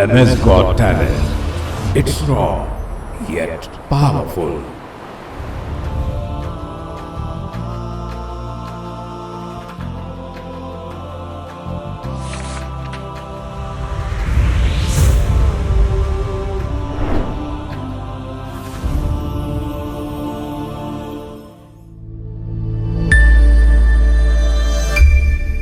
MS Got Talent. It's raw yet powerful.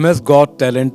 MS Got Talent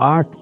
8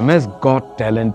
MS Got Talent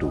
2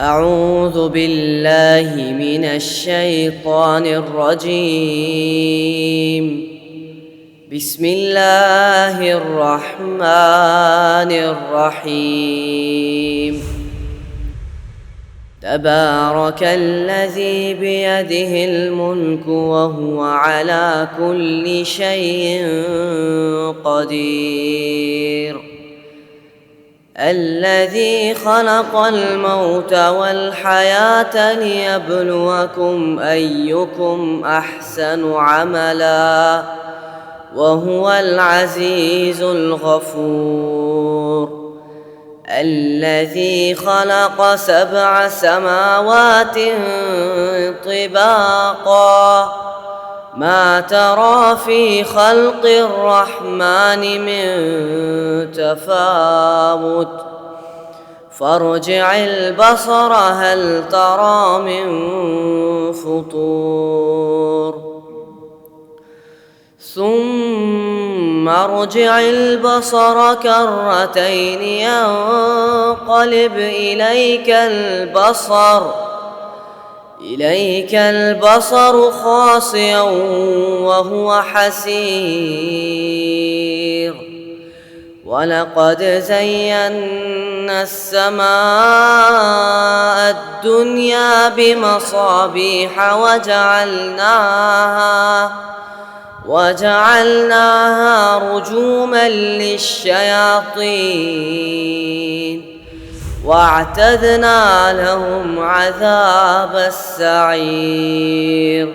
أعوذ بالله من الشيطان الرجيم بسم الله الرحمن الرحيم تبارك الذي بيده الملك وهو على كل شيء قدير الذي خلق الموت والحياة ليبلوكم أيكم أحسن عملا وهو العزيز الغفور الذي خلق 7 سماوات طباقا ما ترى في خلق الرحمن من تفاوت فارجع البصر هل ترى من فطور ثم ارجع البصر كرتين ينقلب إليك البصر خاسئا وهو حسير ولقد زينا السماء الدنيا بمصابيح وجعلناها رجوما للشياطين واعتدنا لهم عذاب السعير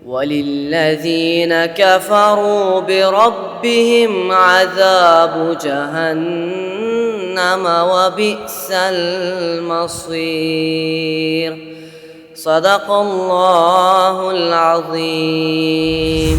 وللذين كفروا بربهم عذاب جهنم وبئس المصير صدق الله العظيم।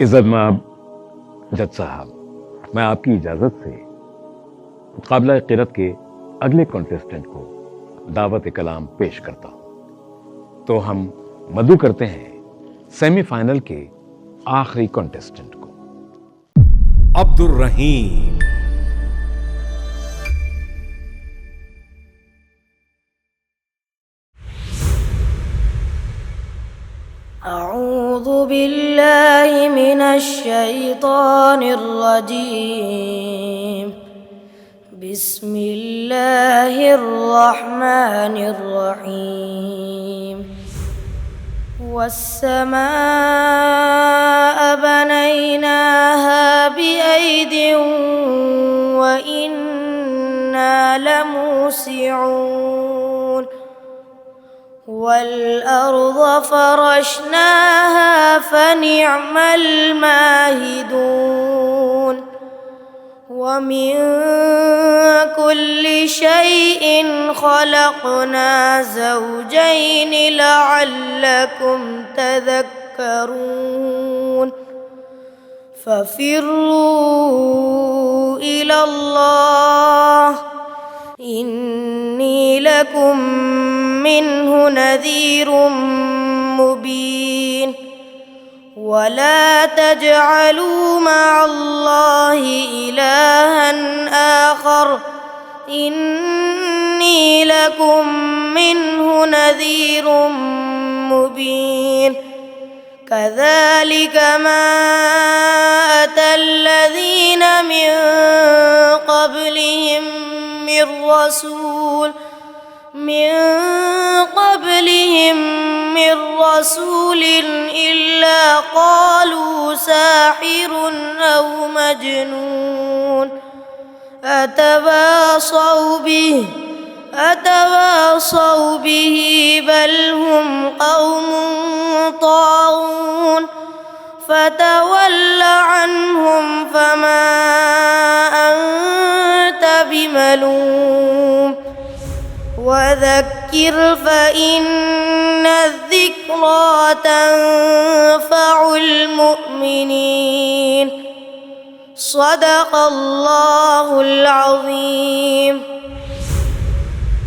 عزت مآب جج صاحب، میں آپ کی اجازت سے مقابلہ قرت کے اگلے کنٹیسٹنٹ کو دعوت کلام پیش کرتا ہوں. تو ہم مدعو کرتے ہیں سیمی فائنل کے آخری کنٹیسٹنٹ کو. عبد الرحیم. أعوذ بالله من الشيطان الرجيم. بسم الله الرحمن الرحيم. والسماء بنيناها بأيد وإنا لموسعون. والأرض فرشناها فنعم الماهدون. ومن كل شيء خلقنا زوجين لعلكم تذكرون. ففروا إلى الله إني لكم منه نذير مبين. ولا تجعلوا مع الله إلها آخر إني لكم منه نذير مبين. كذلك ما أتى الذين من قبلهم من رسول إلا قالوا ساحر أو مجنون. أتواصوا به بل هم قوم طاغون. فتول عنهم فما أنت بملوم. وذكر فإن الذكرى تنفع المؤمنين. صدق اللہ العظیم.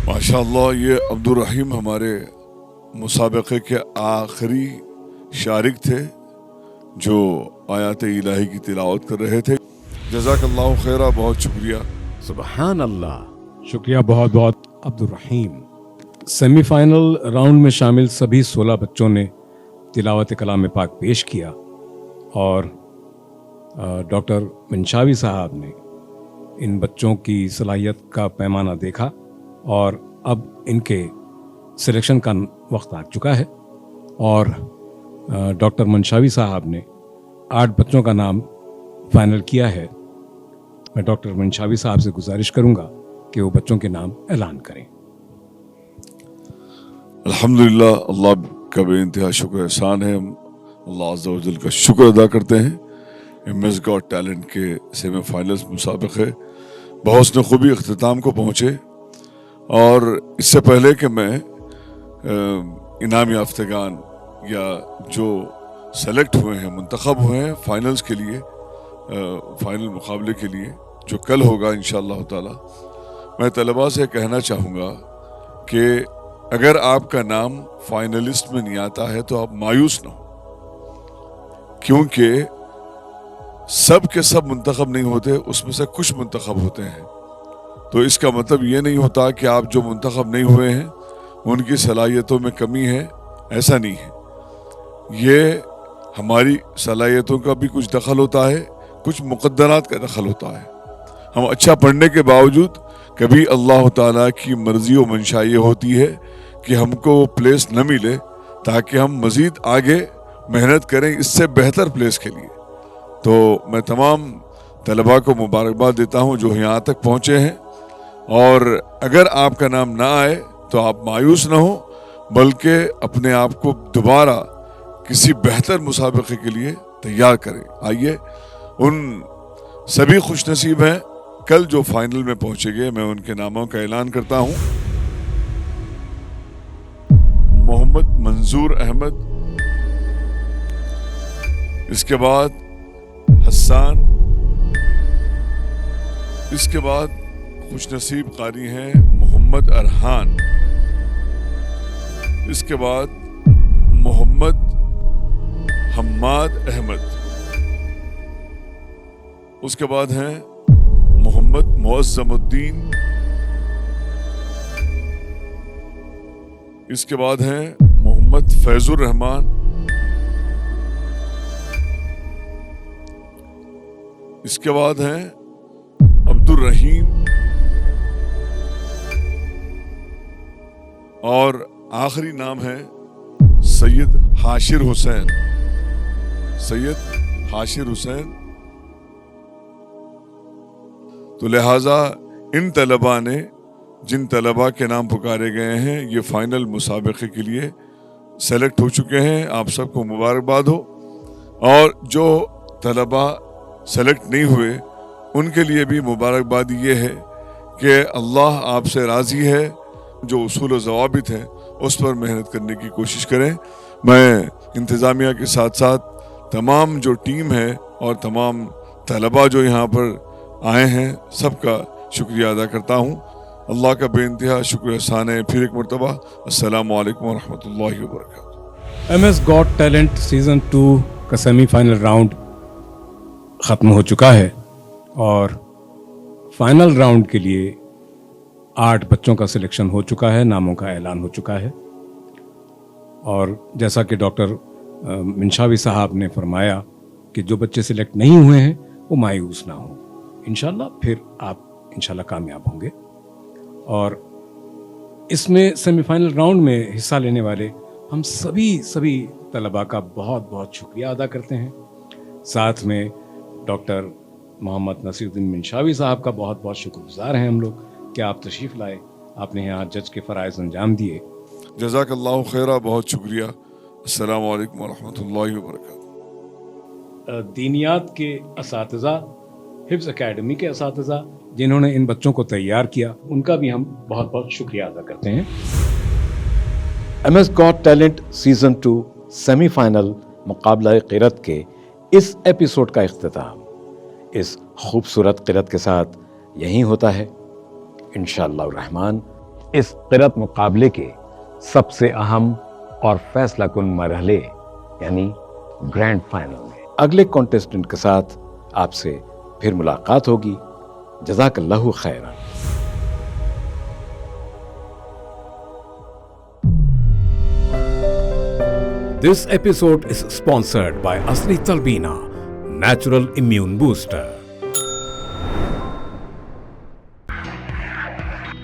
ماشاء اللہ، یہ عبد الرحیم ہمارے مسابقے کے آخری شارک تھے جو آیات الہی کی تلاوت کر رہے تھے. جزاک اللہ خیرہ، بہت شکریہ. سبحان اللہ. شکریہ بہت بہت عبد الرحیم. سیمی فائنل راؤنڈ میں شامل سبھی 16 بچوں نے تلاوت کلام پاک پیش کیا اور ڈاکٹر منشاوی صاحب نے ان بچوں کی صلاحیت کا پیمانہ دیکھا اور اب ان کے سلیکشن کا وقت آ چکا ہے اور ڈاکٹر منشاوی صاحب نے 8 بچوں کا نام فائنل کیا ہے. میں ڈاکٹر منشاوی صاحب سے گزارش کروں گا کہ وہ بچوں کے نام اعلان کریں. الحمدللہ، اللہ کا بے انتہا شکر احسان ہے. ہم اللہ عز و جل کا شکر ادا کرتے ہیں. MS گاٹ ٹیلنٹ کے سیمی فائنلز مسابقے بحسن خوبی اختتام کو پہنچے اور اس سے پہلے کہ میں انعام یافتگان یا جو سلیکٹ ہوئے ہیں، منتخب ہوئے ہیں فائنلز کے لیے، فائنل مقابلے کے لیے جو کل ہوگا انشاءاللہ تعالی، میں طلباء سے کہنا چاہوں گا کہ اگر آپ کا نام فائنلسٹ میں نہیں آتا ہے تو آپ مایوس نہ ہو، کیونکہ سب کے سب منتخب نہیں ہوتے، اس میں سے کچھ منتخب ہوتے ہیں. تو اس کا مطلب یہ نہیں ہوتا کہ آپ جو منتخب نہیں ہوئے ہیں ان کی صلاحیتوں میں کمی ہے، ایسا نہیں ہے. یہ ہماری صلاحیتوں کا بھی کچھ دخل ہوتا ہے، کچھ مقدرات کا دخل ہوتا ہے. ہم اچھا پڑھنے کے باوجود کبھی اللہ تعالیٰ کی مرضی و منشا یہ ہوتی ہے کہ ہم کو وہ پلیس نہ ملے تاکہ ہم مزید آگے محنت کریں اس سے بہتر پلیس کے لیے. تو میں تمام طلباء کو مبارکباد دیتا ہوں جو یہاں تک پہنچے ہیں، اور اگر آپ کا نام نہ آئے تو آپ مایوس نہ ہوں، بلکہ اپنے آپ کو دوبارہ کسی بہتر مسابقے کے لیے تیار کریں. آئیے ان سبھی خوش نصیب ہیں کل جو فائنل میں پہنچے گئے، میں ان کے ناموں کا اعلان کرتا ہوں. محمد منظور احمد، اس کے بعد حسان. اس کے بعد خوش نصیب قاری ہیں محمد ارحان. اس کے بعد محمد حماد احمد. اس کے بعد ہیں محمد معظم الدین. اس کے بعد ہیں محمد فیض الرحمان. اس کے بعد ہیں عبد الرحیم. اور آخری نام ہے سید حاشر حسین. سید حاشر حسین. تو لہٰذا ان طلباء نے جن طلباء کے نام پکارے گئے ہیں یہ فائنل مسابقے کے لیے سلیکٹ ہو چکے ہیں. آپ سب کو مبارکباد ہو. اور جو طلباء سلیکٹ نہیں ہوئے ان کے لیے بھی مبارکباد یہ ہے کہ اللہ آپ سے راضی ہے. جو اصول و ضوابط ہیں اس پر محنت کرنے کی کوشش کریں. میں انتظامیہ کے ساتھ ساتھ تمام جو ٹیم ہے اور تمام طلباء جو یہاں پر آئے ہیں سب کا شکریہ ادا کرتا ہوں. اللہ کا بے انتہا شکر احسان ہے. پھر ایک مرتبہ السلام علیکم ورحمۃ اللہ وبرکاتہ. MS Got Talent سیزن 2 کا سیمی فائنل راؤنڈ ختم ہو چکا ہے اور فائنل راؤنڈ کے لیے 8 بچوں کا سلیکشن ہو چکا ہے. ناموں کا اعلان ہو چکا ہے. اور جیسا کہ ڈاکٹر منشاوی صاحب نے فرمایا کہ جو بچے سلیکٹ نہیں ہوئے ہیں وہ مایوس نہ ہوں. انشاءاللہ پھر آپ انشاءاللہ کامیاب ہوں گے. اور اس میں سیمی فائنل راؤنڈ میں حصہ لینے والے ہم سبھی طلباء کا بہت بہت شکریہ ادا کرتے ہیں. ساتھ میں ڈاکٹر محمد نصیر الدین منشاوی صاحب کا بہت بہت شکر گزار ہیں ہم لوگ کہ آپ تشریف لائے. آپ نے یہاں جج کے فرائض انجام دیے. جزاک اللہ خیرہ. بہت شکریہ. السلام علیکم ورحمۃ اللہ وبرکاتہ. دینیات کے اساتذہ، حفظ اکیڈمی کے اساتذہ جنہوں نے ان بچوں کو تیار کیا ان کا بھی ہم بہت بہت شکریہ ادا کرتے ہیں. MS Got Talent season 2 semi final مقابلہ قرأت کے اس ایپیسوڈ کا اختتام اس خوبصورت قرأت کے ساتھ یہی ہوتا ہے. انشاءاللہ الرحمن اس قرأت مقابلے کے سب سے اہم اور فیصلہ کن مرحلے یعنی گرینڈ فائنل میں اگلے کانٹیسٹنٹ کے ساتھ آپ سے پھر ملاقات ہوگی. جزاک اللہ خیرا. This episode is sponsored by Asli Talbina, Natural Immune Booster.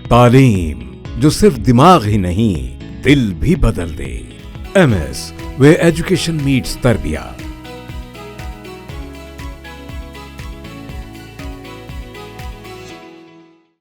تعلیم جو صرف دماغ ہی نہیں دل بھی بدل دے. MS where education meets تربیت.